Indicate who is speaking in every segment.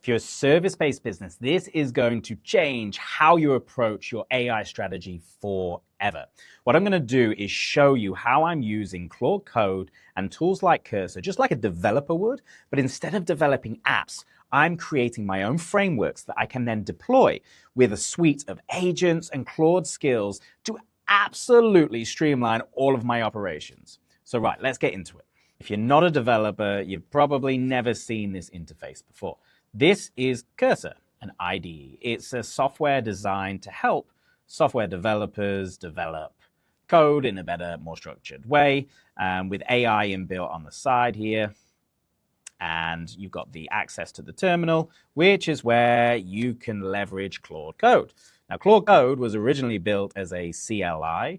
Speaker 1: If you're a service-based business, this is going to change how you approach your AI strategy forever. What I'm going to do is show you how I'm using Claude Code and tools like Cursor, just like a developer would, but instead of developing apps, I'm creating my own frameworks that I can then deploy with a suite of agents and Claude skills to absolutely streamline all of my operations. So right, let's get into it. If you're not a developer, you've probably never seen this interface before. This is Cursor, an IDE. It's a software designed to help software developers develop code in a better, more structured way, with AI inbuilt on the side here. And you've got the access to the terminal, which is where you can leverage Claude Code. Now, Claude Code was originally built as a CLI,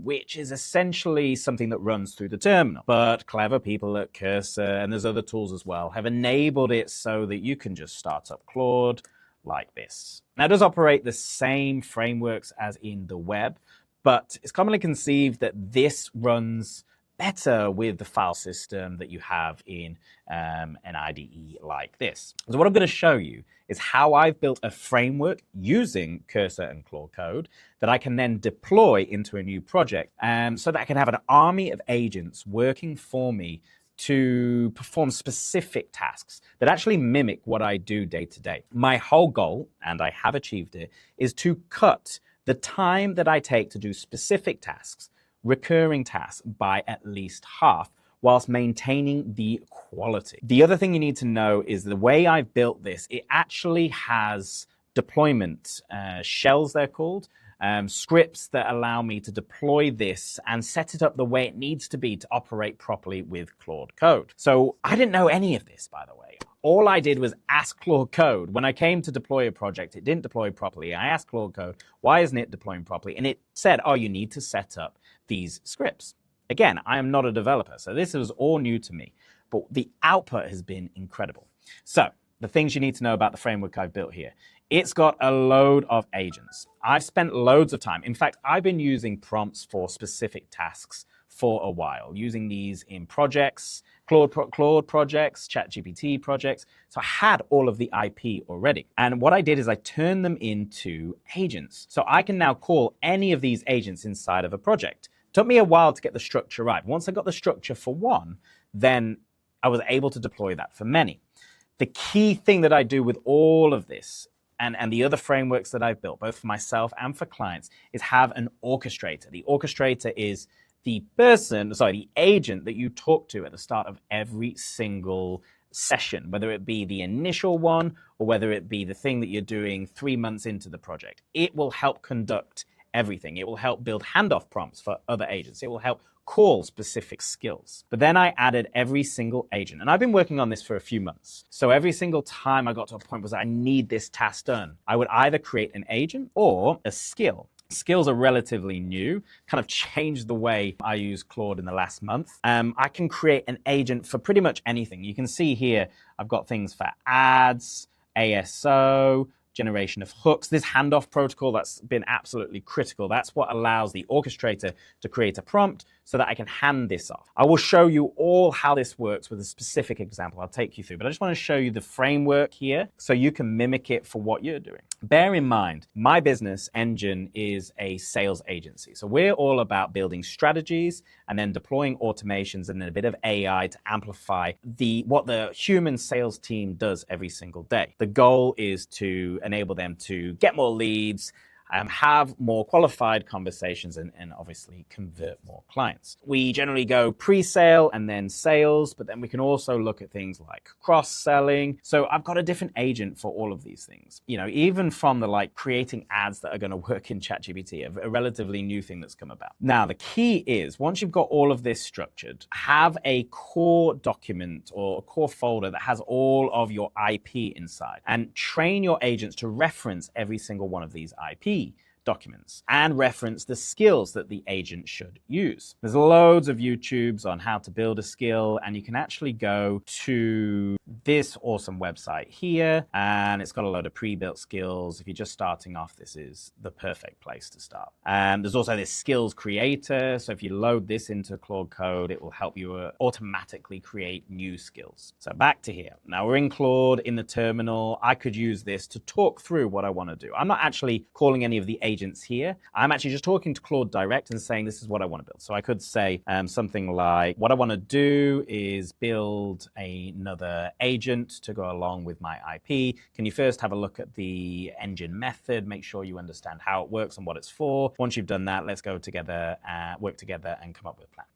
Speaker 1: which is essentially something that runs through the terminal. But clever people at Cursor, and there's other tools as well, have enabled it so that you can just start up Claude like this. Now, it does operate the same frameworks as in the web, but it's commonly conceived that this runs better with the file system that you have in an IDE like this. So what I'm going to show you is how I've built a framework using Cursor and Claude Code that I can then deploy into a new project so that I can have an army of agents working for me to perform specific tasks that actually mimic what I do day to day. My whole goal, and I have achieved it, is to cut the time that I take to do specific tasks, recurring tasks, by at least half, whilst maintaining the quality. The other thing you need to know is the way I've built this, it actually has deployment shells, they're called, scripts that allow me to deploy this and set it up the way it needs to be to operate properly with Claude Code. So I didn't know any of this, by the way. All I did was ask Claude Code. When I came to deploy a project, it didn't deploy properly. I asked Claude Code, why isn't it deploying properly? And it said, oh, you need to set up these scripts. Again, I am not a developer, so this was all new to me, but the output has been incredible. So the things you need to know about the framework I've built here. It's got a load of agents. I've spent loads of time. In fact, I've been using prompts for specific tasks for a while, using these in projects, Claude projects, ChatGPT projects. So I had all of the IP already. And what I did is I turned them into agents. So I can now call any of these agents inside of a project. It took me a while to get the structure right. Once I got the structure for one, then I was able to deploy that for many. The key thing that I do with all of this and the other frameworks that I've built, both for myself and for clients, is have an orchestrator. The orchestrator is the agent that you talk to at the start of every single session, whether it be the initial one or whether it be the thing that you're doing 3 months into the project. It will help conduct everything. It will help build handoff prompts for other agents. It will help call specific skills. But then I added every single agent, and I've been working on this for a few months. So every single time I got to a point was I need this task done, I would either create an agent or a skill. Skills are relatively new, kind of changed the way I use Claude in the last month. I can create an agent for pretty much anything. You can see here, I've got things for ads, ASO, generation of hooks. This handoff protocol, that's been absolutely critical. That's what allows the orchestrator to create a prompt so that I can hand this off. I will show you all how this works with a specific example I'll take you through, but I just want to show you the framework here so you can mimic it for what you're doing. Bear in mind, my business, Engine, is a sales agency. So we're all about building strategies and then deploying automations and then a bit of AI to amplify what the human sales team does every single day. The goal is to enable them to get more leads, have more qualified conversations, and obviously convert more clients. We generally go pre-sale and then sales, but then we can also look at things like cross-selling. So I've got a different agent for all of these things. You know, even from the creating ads that are going to work in ChatGPT, a relatively new thing that's come about. Now, the key is once you've got all of this structured, have a core document or a core folder that has all of your IP inside, and train your agents to reference every single one of these IP documents and reference the skills that the agent should use. There's loads of YouTubes on how to build a skill, and you can actually go to this awesome website here, and it's got a load of pre-built skills. If you're just starting off, this is the perfect place to start. There's also this skills creator. So if you load this into Claude Code, it will help you automatically create new skills. So back to here. Now we're in Claude in the terminal. I could use this to talk through what I want to do. I'm not actually calling any of the agents here. I'm actually just talking to Claude direct and saying, this is what I want to build. So I could say something like, what I want to do is build another agent to go along with my IP. Can you first have a look at the engine method, make sure you understand how it works and what it's for. Once you've done that, let's go together, work together and come up with a plan.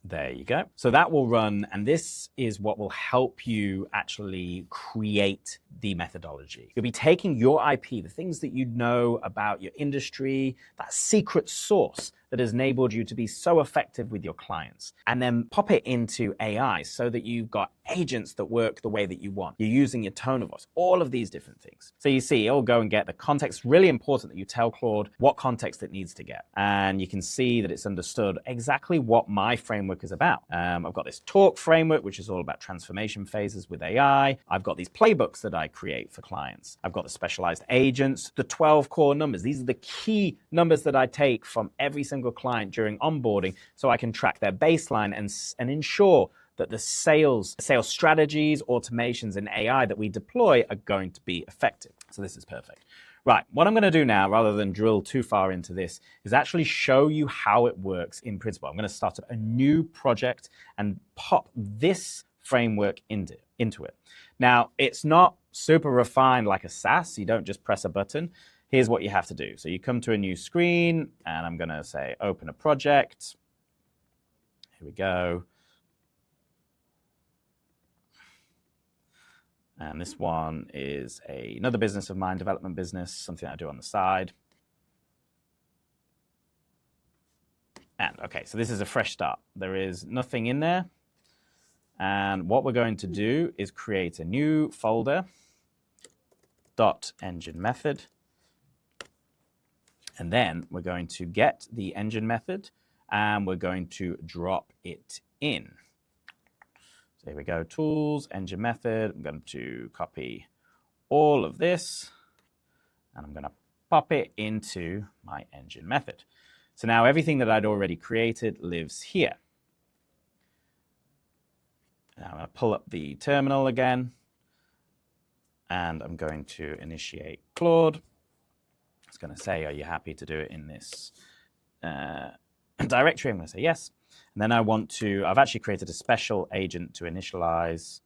Speaker 1: There you go. So that will run, and this is what will help you actually create the methodology. You'll be taking your IP, the things that you know about your industry, that secret sauce that has enabled you to be so effective with your clients, and then pop it into AI so that you've got agents that work the way that you want. You're using your tone of voice, all of these different things. So you see, it'll go and get the context. Really important that you tell Claude what context it needs to get. And you can see that it's understood exactly what my framework is about. I've got this talk framework, which is all about transformation phases with AI. I've got these playbooks that I create for clients. I've got the specialized agents, the 12 core numbers. These are the key numbers that I take from every single client during onboarding, so I can track their baseline and ensure that the sales strategies, automations, and AI that we deploy are going to be effective. So this is perfect. Right, what I'm going to do now, rather than drill too far into this, is actually show you how it works in principle. I'm going to start up a new project and pop this framework into it. Now, it's not super refined like a SaaS. You don't just press a button. Here's what you have to do. So you come to a new screen, and I'm going to say open a project. Here we go. And this one is another business of mine, development business, something I do on the side. And okay, so this is a fresh start. There is nothing in there. And what we're going to do is create a new folder, .engine method. And then we're going to get the engine method and we're going to drop it in. So here we go, tools, engine method. I'm going to copy all of this and I'm going to pop it into my engine method. So now everything that I'd already created lives here. Now I'm going to pull up the terminal again and I'm going to initiate Claude. It's going to say, are you happy to do it in this directory? I'm going to say yes. And then I've actually created a special agent to initialize.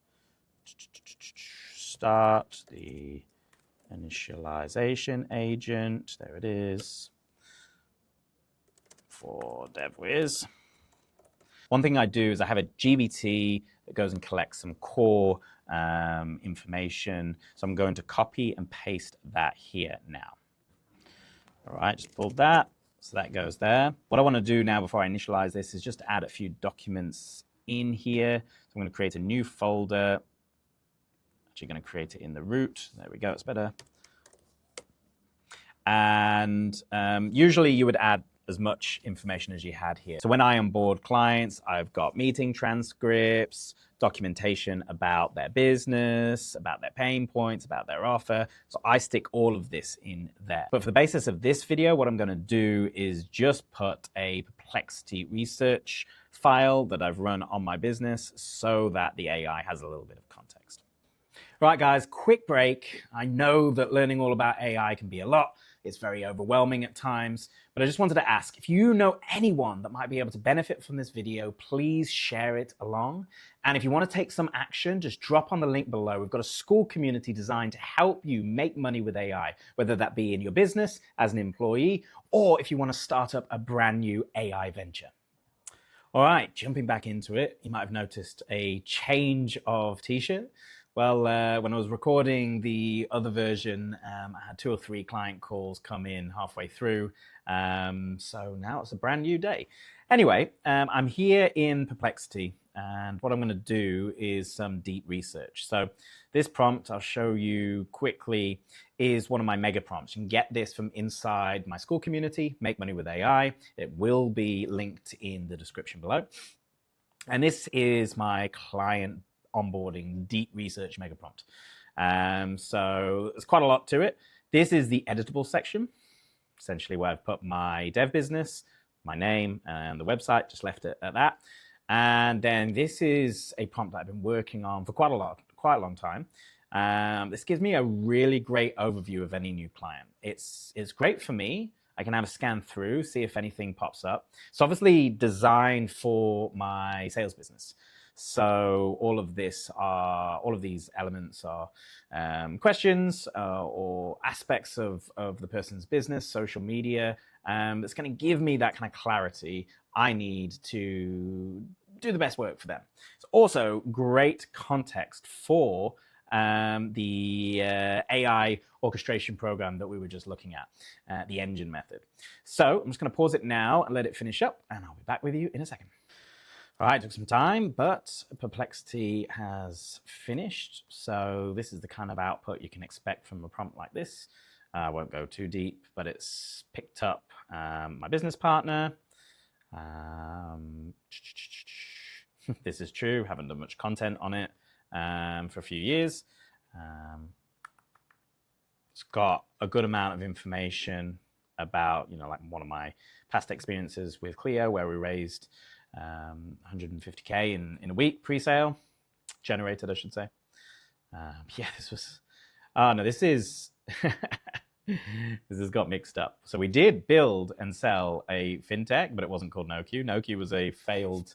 Speaker 1: Start the initialization agent. There it is. For DevWiz. One thing I do is I have a GBT that goes and collects some core information. So I'm going to copy and paste that here now. All right, just pulled that. So that goes there. What I want to do now before I initialize this is just add a few documents in here. So I'm going to create a new folder. Actually going to create it in the root. There we go, it's better. And usually you would add as much information as you had here. So when I onboard clients, I've got meeting transcripts, documentation about their business, about their pain points, about their offer. So I stick all of this in there. But for the basis of this video, what I'm going to do is just put a Perplexity research file that I've run on my business so that the AI has a little bit of context. Right, guys, quick break. I know that learning all about AI can be a lot. It's very overwhelming at times, but I just wanted to ask, if you know anyone that might be able to benefit from this video, please share it along. And if you want to take some action, just drop on the link below. We've got a school community designed to help you make money with AI, whether that be in your business as an employee, or if you want to start up a brand new AI venture. All right, jumping back into it, you might have noticed a change of t-shirt. Well, when I was recording the other version, I had 2 or 3 client calls come in halfway through. So now it's a brand new day. Anyway, I'm here in Perplexity, and what I'm going to do is some deep research. So this prompt I'll show you quickly is one of my mega prompts. You can get this from inside my school community, Make Money with AI. It will be linked in the description below. And this is my client onboarding deep research mega prompt. So there's quite a lot to it. This is the editable section, essentially where I've put my dev business, my name, and the website, just left it at that. And then this is a prompt that I've been working on for quite a long time. This gives me a really great overview of any new client. It's great for me. I can have a scan through, see if anything pops up. It's obviously designed for my sales business. So all of these elements are questions or aspects of the person's business, social media, that's going to give me that kind of clarity I need to do the best work for them. It's also great context for the AI orchestration program that we were just looking at, the engine method. So I'm just going to pause it now and let it finish up, and I'll be back with you in a second. All right, took some time, but Perplexity has finished. So this is the kind of output you can expect from a prompt like this. I won't go too deep, but it's picked up my business partner. This is true, haven't done much content on it for a few years. It's got a good amount of information about, like one of my past experiences with Clio, where we raised 150K in a week pre-sale, generated, I should say. Yeah, this was, this is, this has got mixed up. So we did build and sell a fintech, but it wasn't called NoQ. NoQ was a failed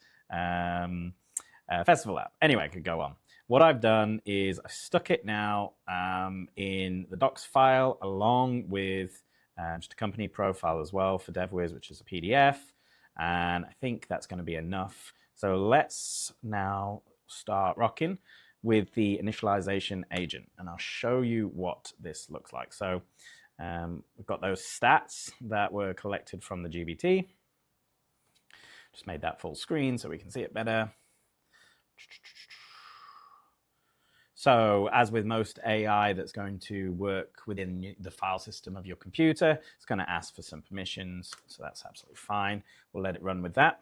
Speaker 1: festival app. Anyway, I could go on. What I've done is I've stuck it now in the docs file along with just a company profile as well for DevWiz, which is a PDF. And I think that's going to be enough. So let's now start rocking with the initialization agent. And I'll show you what this looks like. So we've got those stats that were collected from the GBT. Just made that full screen so we can see it better. So as with most AI that's going to work within the file system of your computer, it's going to ask for some permissions. So that's absolutely fine. We'll let it run with that.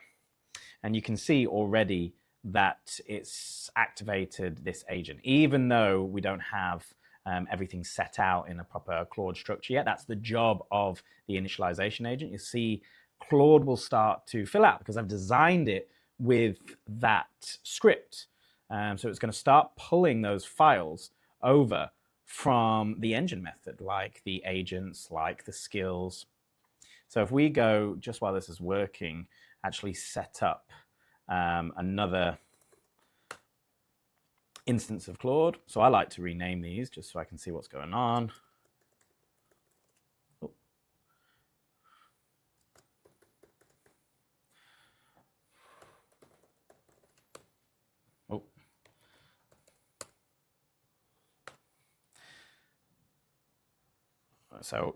Speaker 1: And you can see already that it's activated this agent, even though we don't have everything set out in a proper Claude structure yet. That's the job of the initialization agent. You see Claude will start to fill out because I've designed it with that script. So it's going to start pulling those files over from the engine method, like the agents, like the skills. So if we go, just while this is working, actually set up another instance of Claude. So I like to rename these just so I can see what's going on. So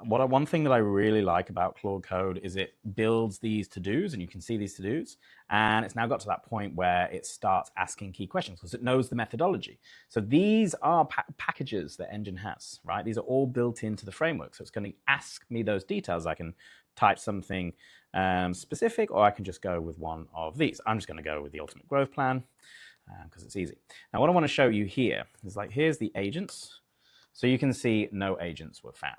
Speaker 1: one thing that I really like about Claude Code is it builds these to-dos, and you can see these to-dos, and it's now got to that point where it starts asking key questions because it knows the methodology. So these are packages that Engine has, right? These are all built into the framework. So it's going to ask me those details. I can type something specific, or I can just go with one of these. I'm just going to go with the ultimate growth plan because it's easy. Now, what I want to show you here is here's the agents. So you can see no agents were found.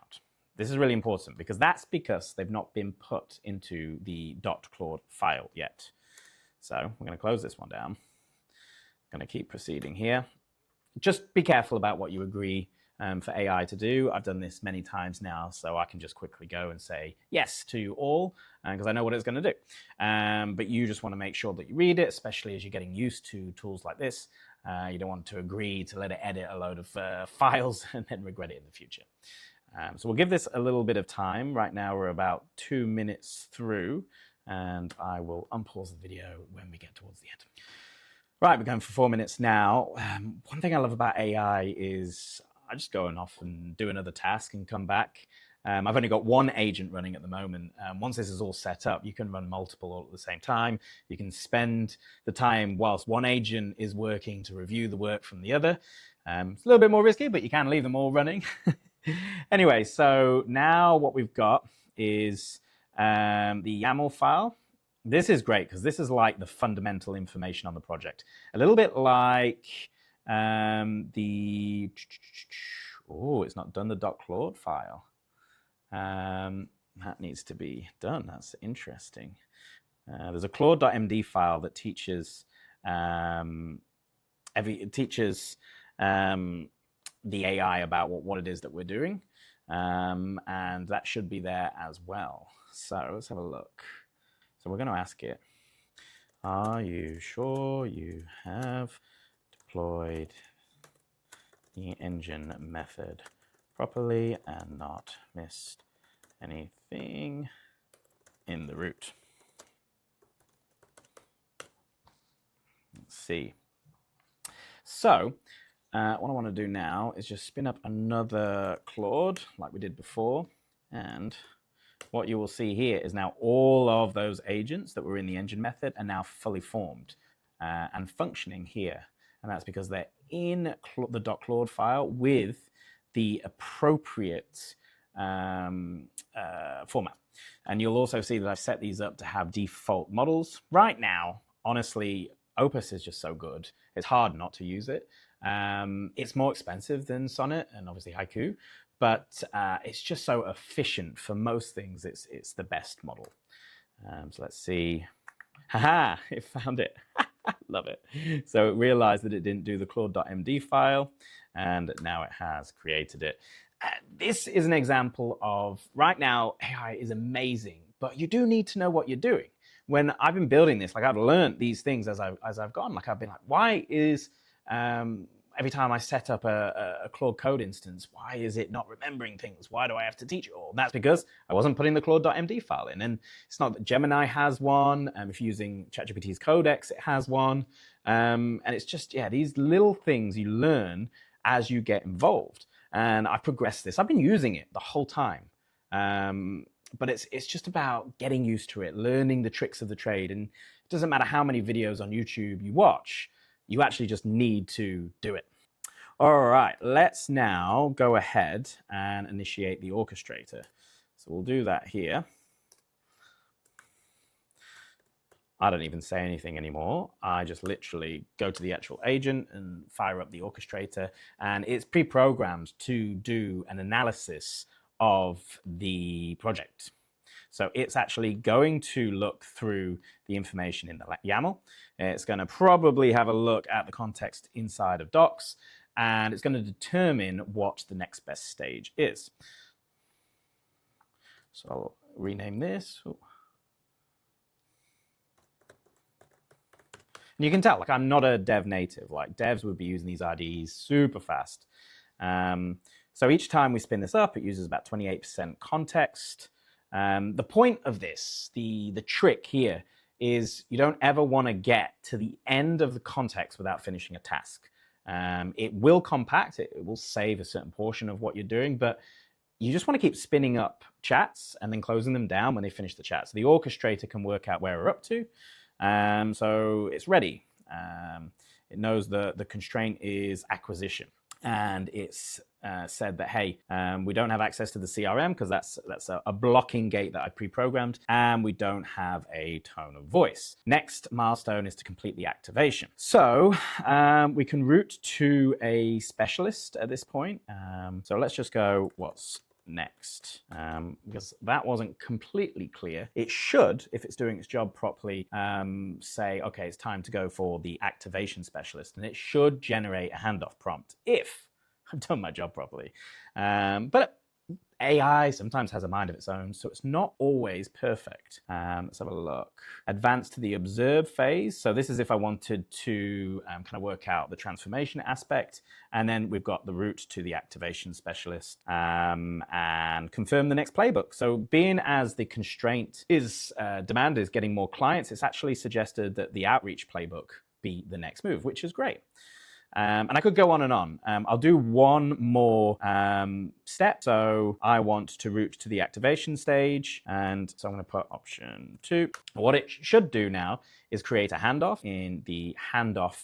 Speaker 1: This is really important because they've not been put into the .claude file yet. So we're going to close this one down. I'm going to keep proceeding here. Just be careful about what you agree for AI to do. I've done this many times now, so I can just quickly go and say yes to all because I know what it's going to do. But you just want to make sure that you read it, especially as you're getting used to tools like this. You don't want to agree to let it edit a load of files and then regret it in the future. So we'll give this a little bit of time. Right now we're about 2 minutes through, and I will unpause the video when we get towards the end. Right, we're going for 4 minutes now. One thing I love about AI is I just go off and do another task and come back. I've only got one agent running at the moment. Once this is all set up, you can run multiple all at the same time. You can spend the time whilst one agent is working to review the work from the other. It's a little bit more risky, but you can leave them all running. Anyway, so now what we've got is the YAML file this is great because this is like the fundamental information on the project. A little bit like it's not done the .claude file. That needs to be done. That's interesting. There's a claude.md file that teaches the AI about what it is that we're doing, and that should be there as well. So let's have a look. So we're going to ask it, are you sure you have deployed the engine method properly and not missed anything in the root? Let's see. So what I want to do now is just spin up another Claude like we did before, and what you will see here is now all of those agents that were in the engine method are now fully formed and functioning here. And that's because they're in the .claude file with the appropriate format. And you'll also see that I've set these up to have default models. Right now, honestly, Opus is just so good. It's hard not to use it. It's more expensive than Sonnet and obviously Haiku, but it's just so efficient for most things. It's the best model. So let's see. Haha, it found it. Love it. So it realized that it didn't do the claude.md file, and now it has created it. This is an example of, right now, AI is amazing, but you do need to know what you're doing. When I've been building this, like I've learned these things as I've gone. Like I've been like, why is every time I set up a Claude Code instance, why is it not remembering things? Why do I have to teach it all? And that's because I wasn't putting the claude.md file in. And it's not that Gemini has one. If you're using ChatGPT's Codex, it has one. And it's just, yeah, these little things you learn as you get involved. And I progressed this. I've been using it the whole time. But it's just about getting used to it, learning the tricks of the trade. And it doesn't matter how many videos on YouTube you watch, you actually just need to do it. All right, let's now go ahead and initiate the orchestrator. So we'll do that here. I don't even say anything anymore. I just literally go to the actual agent and fire up the orchestrator, and it's pre-programmed to do an analysis of the project. So it's actually going to look through the information in the YAML. It's going to probably have a look at the context inside of docs, and it's going to determine what the next best stage is. So I'll rename this. Ooh. And you can tell, like, I'm not a dev native. Like, devs would be using these IDEs super fast. So each time we spin this up, it uses about 28% context. The point of this, the trick here, is you don't ever want to get to the end of the context without finishing a task. It will compact, it will save a certain portion of what you're doing, but you just want to keep spinning up chats and then closing them down when they finish the chat. So the orchestrator can work out where we're up to. So it's ready. It knows the constraint is acquisition. And it's said that, hey, we don't have access to the CRM because that's a blocking gate that I pre-programmed, and we don't have a tone of voice. Next milestone is to complete the activation. So we can route to a specialist at this point. So let's just go, what's next? Because that wasn't completely clear. It should, if it's doing its job properly, say, okay, it's time to go for the activation specialist, and it should generate a handoff prompt if I've done my job properly. But AI sometimes has a mind of its own, so it's not always perfect. Let's have a look. Advance to the observe phase. So this is if I wanted to kind of work out the transformation aspect. And then we've got the route to the activation specialist and confirm the next playbook. So being as the constraint is demand is getting more clients, it's actually suggested that the outreach playbook be the next move, which is great. And I could go on and on. I'll do one more step. So I want to route to the activation stage. And so I'm going to put option 2. What it should do now is create a handoff in the handoff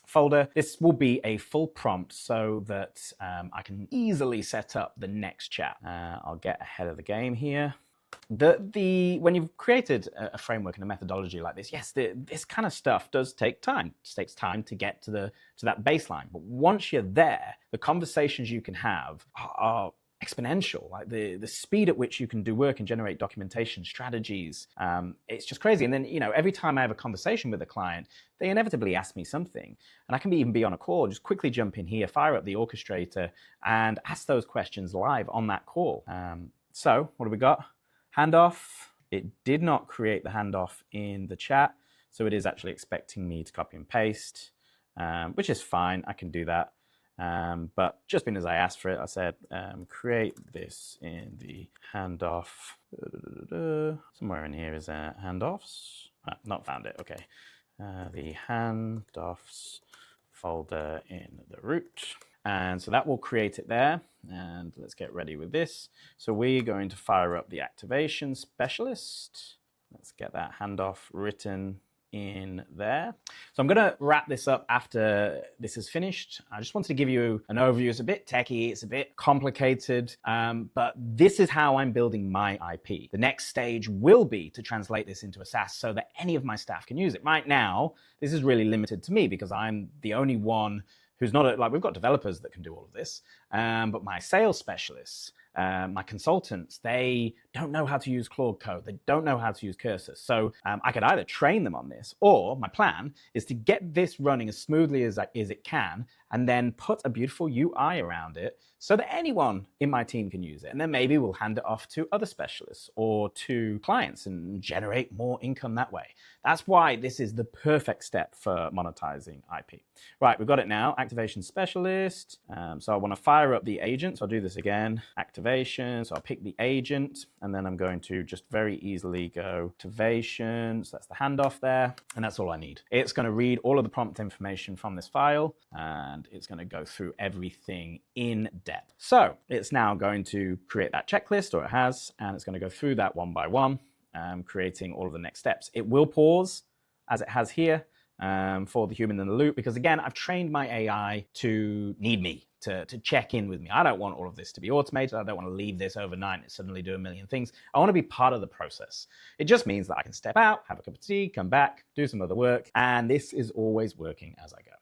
Speaker 1: folder. This will be a full prompt so that I can easily set up the next chat. I'll get ahead of the game here. When you've created a framework and a methodology like this, yes, this kind of stuff does take time. It takes time to get to that baseline. But once you're there, the conversations you can have are exponential. Like the speed at which you can do work and generate documentation strategies, it's just crazy. And then, every time I have a conversation with a client, they inevitably ask me something, and I can even be on a call, just quickly jump in here, fire up the orchestrator, and ask those questions live on that call. So what do we got? Handoff. It did not create the handoff in the chat, so it is actually expecting me to copy and paste, which is fine. I can do that. But just as I asked for it, I said, create this in the handoff. Somewhere in here is handoffs. Not found it. Okay. The handoffs folder in the root. And so that will create it there. And let's get ready with this. So we're going to fire up the activation specialist. Let's get that handoff written in there. So I'm going to wrap this up after this is finished. I just wanted to give you an overview. It's a bit techy, it's a bit complicated, but this is how I'm building my IP. The next stage will be to translate this into a SaaS so that any of my staff can use it. Right now, this is really limited to me because I'm the only one who's not like, we've got developers that can do all of this, but my sales specialists, my consultants, they don't know how to use Claude Code. They don't know how to use Cursor. So I could either train them on this, or my plan is to get this running as smoothly as it can, and then put a beautiful UI around it so that anyone in my team can use it. And then maybe we'll hand it off to other specialists or to clients and generate more income that way. That's why this is the perfect step for monetizing IP. Right, we've got it now. Activation specialist. So I want to fire up the agent. So I'll do this again. Activation. So I'll pick the agent, and then I'm going to just very easily go activation. So that's the handoff there. And that's all I need. It's going to read all of the prompt information from this file, and it's going to go through everything in depth. So it's now going to create that checklist, or it has, and it's going to go through that one by one, creating all of the next steps. It will pause, as it has here, for the human in the loop, because again, I've trained my AI to need me, to check in with me. I don't want all of this to be automated. I don't want to leave this overnight and suddenly do a million things. I want to be part of the process. It just means that I can step out, have a cup of tea, come back, do some other work, and this is always working as I go.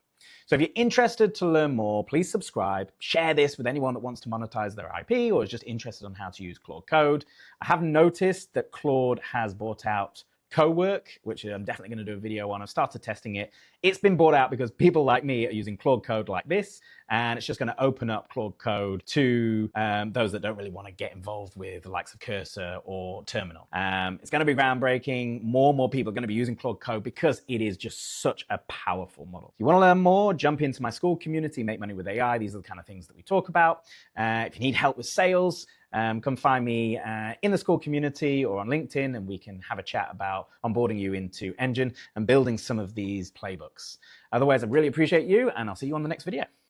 Speaker 1: So if you're interested to learn more, please subscribe, share this with anyone that wants to monetize their IP or is just interested on how to use Claude Code. I have noticed that Claude has bought out Cowork, which I'm definitely going to do a video on. I've started testing it. It's been bought out because people like me are using Claude Code like this, and it's just going to open up Claude Code to those that don't really want to get involved with the likes of Cursor or Terminal. It's going to be groundbreaking. More and more people are going to be using Claude Code because it is just such a powerful model. If you want to learn more, jump into my school community, Make Money with AI. These are the kind of things that we talk about. If you need help with sales, come find me in the school community or on LinkedIn, and we can have a chat about onboarding you into Engine and building some of these playbooks. Otherwise, I really appreciate you, and I'll see you on the next video.